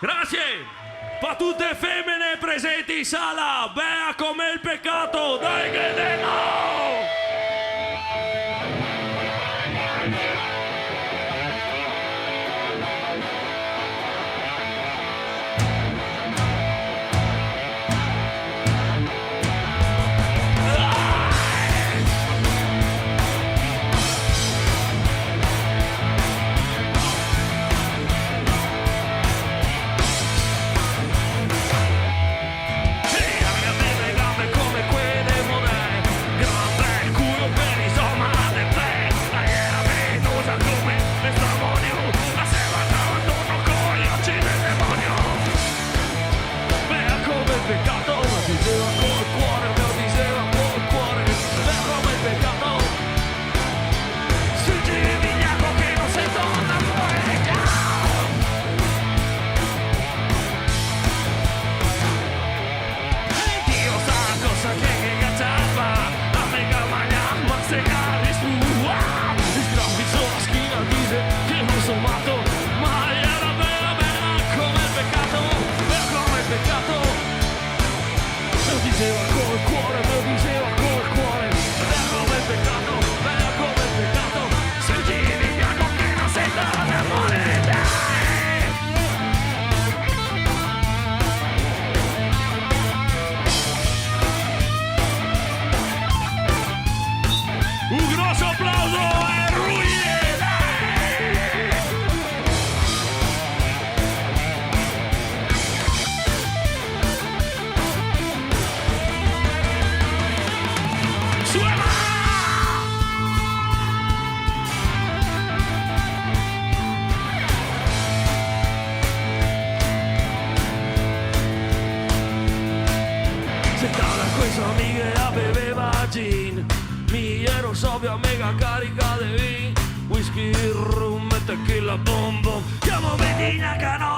Grazie! Per tutte femmine presenti in sala, bea come il peccato, dai che devo! Un grosso applauso a Ruiz! Suena! Sentava con sue amiche a beveva gin. Mi ero sobrio a mega carica de vin, whisky, rum e tequila, bom bom. Chiamo Bettina Cano